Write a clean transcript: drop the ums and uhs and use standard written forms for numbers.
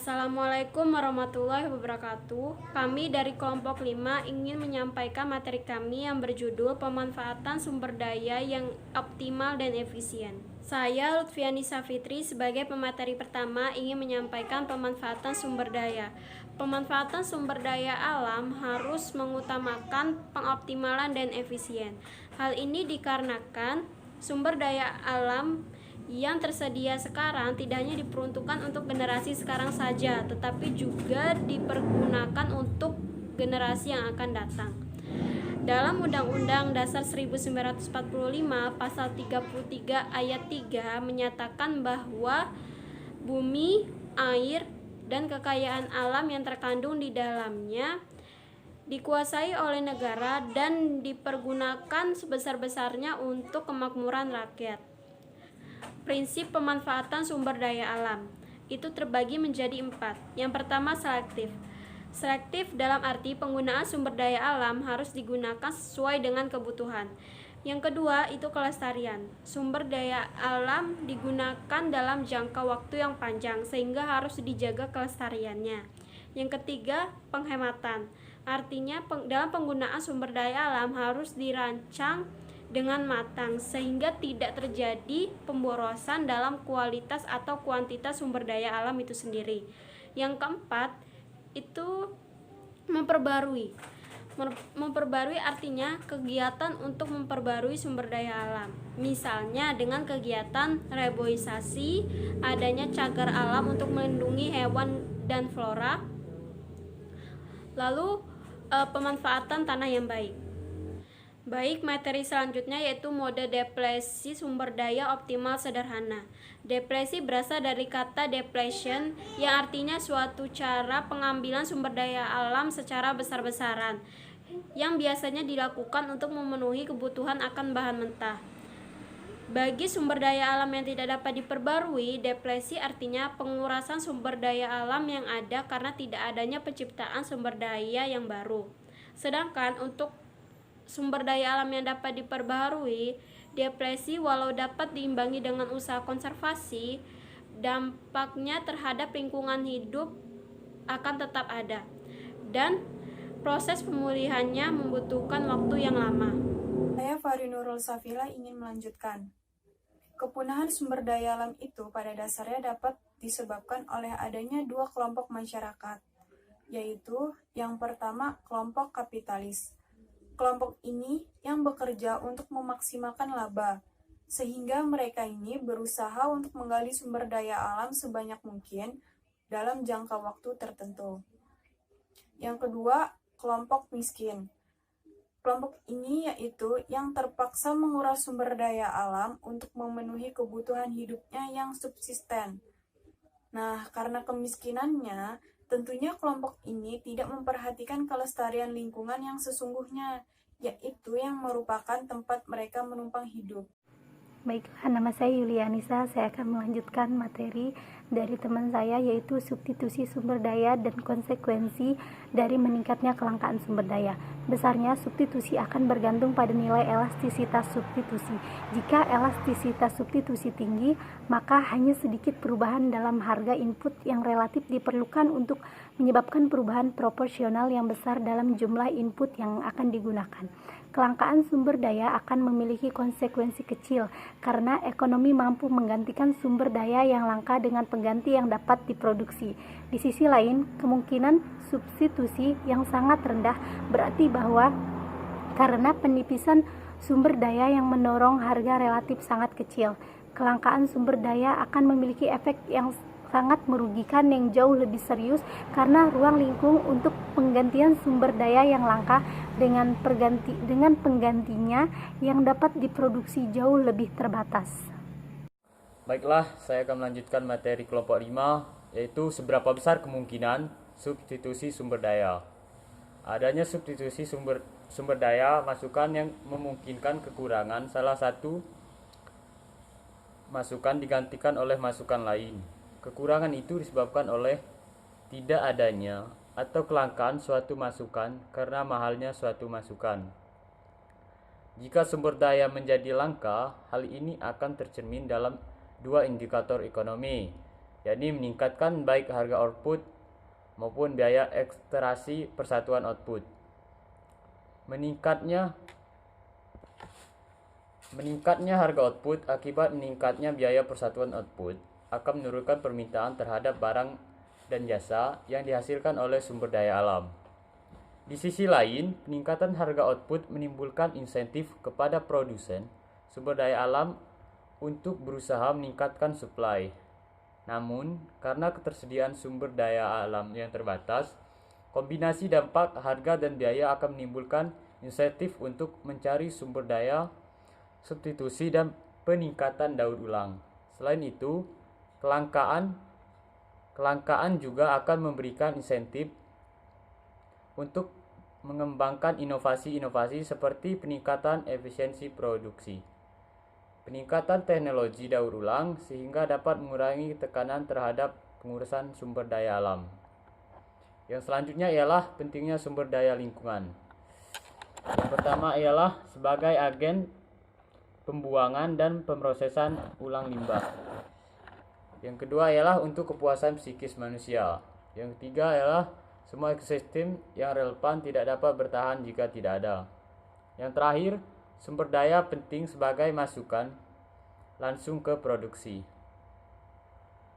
Assalamualaikum warahmatullahi wabarakatuh. Kami dari kelompok 5 ingin menyampaikan materi kami yang berjudul pemanfaatan sumber daya yang optimal dan efisien. Saya Lutfiani Safitri sebagai pemateri pertama ingin menyampaikan pemanfaatan sumber daya. Pemanfaatan sumber daya alam harus mengutamakan pengoptimalan dan efisien. Hal ini dikarenakan sumber daya alam yang tersedia sekarang tidak hanya diperuntukkan untuk generasi sekarang saja, tetapi juga dipergunakan untuk generasi yang akan datang. Dalam Undang-Undang Dasar 1945 Pasal 33 Ayat 3 menyatakan bahwa bumi, air, dan kekayaan alam yang terkandung di dalamnya dikuasai oleh negara dan dipergunakan sebesar-besarnya untuk kemakmuran rakyat. Prinsip pemanfaatan sumber daya alam itu terbagi menjadi 4. Yang pertama, selektif. Selektif dalam arti penggunaan sumber daya alam harus digunakan sesuai dengan kebutuhan. Yang kedua, itu kelestarian. Sumber daya alam digunakan dalam jangka waktu yang panjang sehingga harus dijaga kelestariannya. Yang ketiga, penghematan. Artinya dalam penggunaan sumber daya alam harus dirancang dengan matang sehingga tidak terjadi pemborosan dalam kualitas atau kuantitas sumber daya alam itu sendiri. Yang keempat, itu memperbarui. Memperbarui artinya kegiatan untuk memperbarui sumber daya alam. Misalnya dengan kegiatan reboisasi, adanya cagar alam untuk melindungi hewan dan flora. Lalu pemanfaatan tanah yang baik. Baik, materi selanjutnya yaitu mode deplesi sumber daya optimal sederhana. Deplesi berasal dari kata depletion yang artinya suatu cara pengambilan sumber daya alam secara besar-besaran yang biasanya dilakukan untuk memenuhi kebutuhan akan bahan mentah. Bagi sumber daya alam yang tidak dapat diperbarui, deplesi artinya pengurasan sumber daya alam yang ada karena tidak adanya penciptaan sumber daya yang baru. Sedangkan untuk sumber daya alam yang dapat diperbaharui, deplesi walau dapat diimbangi dengan usaha konservasi, dampaknya terhadap lingkungan hidup akan tetap ada dan proses pemulihannya membutuhkan waktu yang lama. Saya Fari Nurul Safila ingin melanjutkan. Kepunahan sumber daya alam itu pada dasarnya dapat disebabkan oleh adanya dua kelompok masyarakat, yaitu yang pertama kelompok kapitalis. Kelompok ini yang bekerja untuk memaksimalkan laba, sehingga mereka ini berusaha untuk menggali sumber daya alam sebanyak mungkin dalam jangka waktu tertentu. Yang kedua, kelompok miskin. Kelompok ini yaitu yang terpaksa menguras sumber daya alam untuk memenuhi kebutuhan hidupnya yang subsisten. Nah, karena kemiskinannya, tentunya kelompok ini tidak memperhatikan kelestarian lingkungan yang sesungguhnya, yaitu yang merupakan tempat mereka menumpang hidup. Baiklah, nama saya Yulianisa. Saya akan melanjutkan materi dari teman saya, yaitu substitusi sumber daya dan konsekuensi dari meningkatnya kelangkaan sumber daya. Besarnya substitusi akan bergantung pada nilai elastisitas substitusi. Jika elastisitas substitusi tinggi, maka hanya sedikit perubahan dalam harga input yang relatif diperlukan untuk menyebabkan perubahan proporsional yang besar dalam jumlah input yang akan digunakan. Kelangkaan sumber daya akan memiliki konsekuensi kecil karena ekonomi mampu menggantikan sumber daya yang langka dengan pengganti yang dapat diproduksi. Di sisi lain, kemungkinan substitusi yang sangat rendah berarti bahwa karena penipisan sumber daya yang mendorong harga relatif sangat kecil, kelangkaan sumber daya akan memiliki efek yang sangat merugikan yang jauh lebih serius karena ruang lingkung untuk penggantian sumber daya yang langka dengan penggantinya yang dapat diproduksi jauh lebih terbatas. Baiklah, saya akan melanjutkan materi kelompok 5, yaitu seberapa besar kemungkinan substitusi sumber daya. Adanya substitusi sumber daya masukan yang memungkinkan kekurangan salah satu masukan digantikan oleh masukan lain. Kekurangan itu disebabkan oleh tidak adanya atau kelangkaan suatu masukan karena mahalnya suatu masukan. Jika sumber daya menjadi langka, hal ini akan tercermin dalam dua indikator ekonomi, yakni meningkatkan baik harga output maupun biaya ekstraksi persatuan output. Meningkatnya harga output akibat meningkatnya biaya persatuan output akan menurunkan permintaan terhadap barang dan jasa yang dihasilkan oleh sumber daya alam. Di sisi lain, peningkatan harga output menimbulkan insentif kepada produsen sumber daya alam untuk berusaha meningkatkan supply. Namun, karena ketersediaan sumber daya alam yang terbatas, kombinasi dampak harga dan biaya akan menimbulkan insentif untuk mencari sumber daya, substitusi, dan peningkatan daur ulang. Selain itu, kelangkaan juga akan memberikan insentif untuk mengembangkan inovasi-inovasi seperti peningkatan efisiensi produksi, peningkatan teknologi daur ulang sehingga dapat mengurangi tekanan terhadap pengurusan sumber daya alam. Yang selanjutnya ialah pentingnya sumber daya lingkungan. Yang pertama ialah sebagai agen pembuangan dan pemrosesan ulang limbah. Yang kedua ialah untuk kepuasan psikis manusia. Yang ketiga ialah semua ekosistem yang relevan tidak dapat bertahan jika tidak ada. Yang terakhir, sumber daya penting sebagai masukan langsung ke produksi.